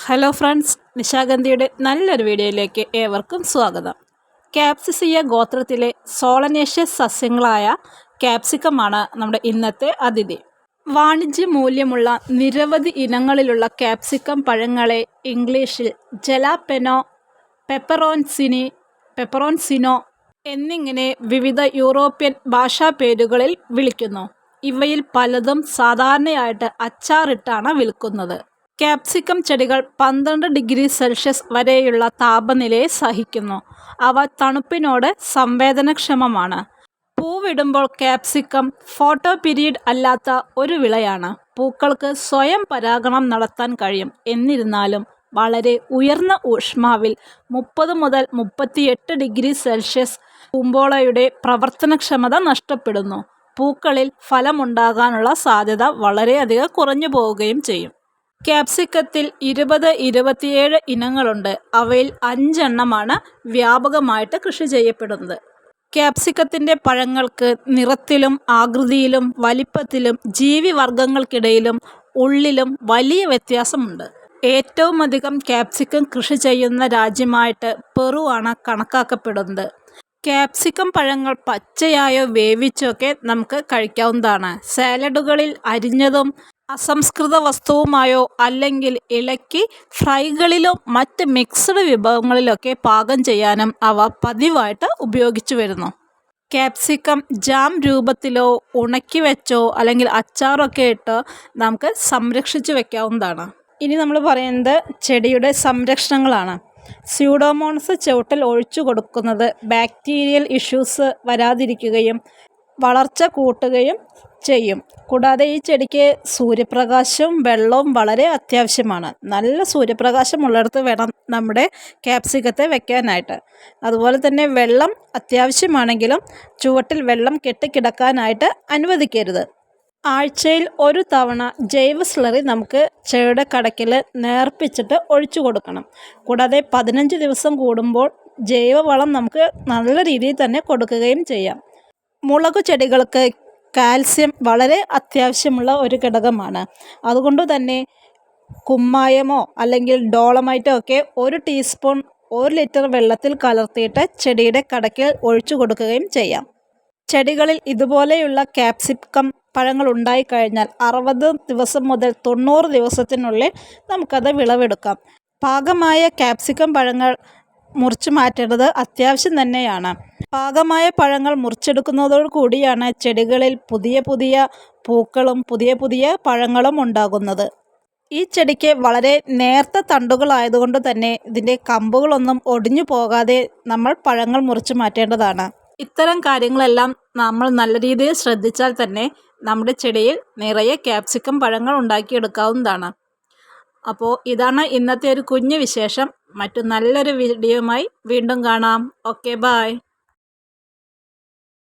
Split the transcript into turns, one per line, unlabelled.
Hello friends, നിശാഗന്ധിയുടെ നല്ലൊരു വീഡിയോയിലേക്ക് ഏവർക്കും സ്വാഗതം. ക്യാപ്സിസിയ ഗോത്രത്തിലെ സോളനേഷ്യസ് സസ്യങ്ങളായ ക്യാപ്സിക്കമാണ് നമ്മുടെ ഇന്നത്തെ അതിഥി. വാണിജ്യ മൂല്യമുള്ള നിരവധി ഇനങ്ങളിലുള്ള ക്യാപ്സിക്കം പഴങ്ങളെ ഇംഗ്ലീഷിൽ ജലാപെനോ, പെപ്പറോൻസിനോ എന്നിങ്ങനെ വിവിധ യൂറോപ്യൻ ഭാഷാപേരുകളിൽ വിളിക്കുന്നു. ഇവയിൽ പലതും സാധാരണയായിട്ട് അച്ചാറിട്ടാണ് വിൽക്കുന്നത്. ക്യാപ്സിക്കം ചെടികൾ 12 ഡിഗ്രി സെൽഷ്യസ് വരെയുള്ള താപനിലയെ സഹിക്കുന്നു. അവ തണുപ്പിനോട് സംവേദനക്ഷമമാണ്. പൂവിടുമ്പോൾ ക്യാപ്സിക്കം ഫോട്ടോപിരീഡ് അല്ലാത്ത ഒരു വിളയാണ്. പൂക്കൾക്ക് സ്വയം പരാഗണം നടത്താൻ കഴിയും. എന്നിരുന്നാലും വളരെ ഉയർന്ന ഊഷ്മാവിൽ 30 മുതൽ 38 ഡിഗ്രി സെൽഷ്യസ് പൂമ്പോളയുടെ പ്രവർത്തനക്ഷമത നഷ്ടപ്പെടുന്നു. പൂക്കളിൽ ഫലമുണ്ടാകാനുള്ള സാധ്യത വളരെയധികം കുറഞ്ഞു പോവുകയും ചെയ്യും. ക്യാപ്സിക്കത്തിൽ 20-27 ഇനങ്ങളുണ്ട്. അവയിൽ 5 എണ്ണമാണ് വ്യാപകമായിട്ട് കൃഷി ചെയ്യപ്പെടുന്നത്. ക്യാപ്സിക്കത്തിൻ്റെ പഴങ്ങൾക്ക് നിറത്തിലും ആകൃതിയിലും വലിപ്പത്തിലും ജീവിവർഗങ്ങൾക്കിടയിലും ഉള്ളിലും വലിയ വ്യത്യാസമുണ്ട്. ഏറ്റവുമധികം ക്യാപ്സിക്കം കൃഷി ചെയ്യുന്ന രാജ്യമായിട്ട് പെറു ആണ് കണക്കാക്കപ്പെടുന്നത്. ക്യാപ്സിക്കം പഴങ്ങൾ പച്ചയായോ വേവിച്ചോ ഒക്കെ നമുക്ക് കഴിക്കാവുന്നതാണ്. സാലഡുകളിൽ അരിഞ്ഞതും അസംസ്കൃത വസ്തുവുമായോ അല്ലെങ്കിൽ ഇളക്കി ഫ്രൈകളിലോ മറ്റ് മിക്സ്ഡ് വിഭവങ്ങളിലൊക്കെ പാകം ചെയ്യാനും അവ പതിവായിട്ട് ഉപയോഗിച്ചു വരുന്നു. ക്യാപ്സിക്കം ജാം രൂപത്തിലോ ഉണക്കി വെച്ചോ അല്ലെങ്കിൽ അച്ചാറൊക്കെ ഇട്ട് നമുക്ക് സംരക്ഷിച്ചു വെക്കാവുന്നതാണ്. ഇനി നമ്മൾ പറയുന്നത് ചെടിയുടെ സംരക്ഷണങ്ങളാണ്. സ്യൂഡോമോണസ് ചുവട്ടിൽ ഒഴിച്ചു കൊടുക്കുന്നത് ബാക്ടീരിയൽ ഇഷ്യൂസ് വരാതിരിക്കുകയും വളർച്ച കൂട്ടുകയും ചെയ്യും. കൂടാതെ ഈ ചെടിക്ക് സൂര്യപ്രകാശവും വെള്ളവും വളരെ അത്യാവശ്യമാണ്. നല്ല സൂര്യപ്രകാശം ഉള്ളിടത്ത് വേണം നമ്മുടെ ക്യാപ്സിക്കത്തെ വെക്കാനായിട്ട്. അതുപോലെ തന്നെ വെള്ളം അത്യാവശ്യമാണെങ്കിലും ചുവട്ടിൽ വെള്ളം കെട്ടിക്കിടക്കാനായിട്ട് അനുവദിക്കരുത്. ആഴ്ചയിൽ ഒരു തവണ ജൈവ സ്ലറി നമുക്ക് ചെടിയുടെ കടയ്ക്കിൽ നേർപ്പിച്ചിട്ട് ഒഴിച്ചു കൊടുക്കണം. കൂടാതെ 15 ദിവസം കൂടുമ്പോൾ ജൈവവളം നമുക്ക് നല്ല രീതിയിൽ തന്നെ കൊടുക്കുകയും ചെയ്യാം. മുളക് ചെടികൾക്ക് കാൽസ്യം വളരെ അത്യാവശ്യമുള്ള ഒരു ഘടകമാണ്. അതുകൊണ്ട് തന്നെ കുമ്മായമോ അല്ലെങ്കിൽ ഡോളമൈറ്റോ ഒക്കെ 1 ടീസ്പൂൺ 1 ലിറ്റർ വെള്ളത്തിൽ കലർത്തിയിട്ട് ചെടിയുടെ കടയ്ക്ക് ഒഴിച്ചു കൊടുക്കുകയും ചെയ്യാം. ചെടികളിൽ ഇതുപോലെയുള്ള ക്യാപ്സിക്കം പഴങ്ങൾ ഉണ്ടായിക്കഴിഞ്ഞാൽ 60 ദിവസം മുതൽ 90 ദിവസത്തിനുള്ളിൽ നമുക്കത് വിളവെടുക്കാം. പാകമായ ക്യാപ്സിക്കം പഴങ്ങൾ മുറിച്ചു മാറ്റേണ്ടത് അത്യാവശ്യം തന്നെയാണ്. പാകമായ പഴങ്ങൾ മുറിച്ചെടുക്കുന്നതോടു കൂടിയാണ് ചെടികളിൽ പുതിയ പുതിയ പൂക്കളും പുതിയ പുതിയ പഴങ്ങളും ഉണ്ടാകുന്നത്. ഈ ചെടിക്ക് വളരെ നേർത്ത തണ്ടുകളായതുകൊണ്ട് തന്നെ ഇതിൻ്റെ കമ്പുകളൊന്നും ഒടിഞ്ഞു പോകാതെ നമ്മൾ പഴങ്ങൾ മുറിച്ചു മാറ്റേണ്ടതാണ്. ഇത്തരം കാര്യങ്ങളെല്ലാം നമ്മൾ നല്ല രീതിയിൽ ശ്രദ്ധിച്ചാൽ തന്നെ നമ്മുടെ ചെടിയിൽ നിറയെ ക്യാപ്സിക്കം പഴങ്ങൾ ഉണ്ടാക്കിയെടുക്കാവുന്നതാണ്. അപ്പോൾ ഇതാണ് ഇന്നത്തെ ഒരു കുഞ്ഞു വിശേഷം. മറ്റു നല്ലൊരു വീഡിയോയുമായി വീണ്ടും കാണാം. Okay, by.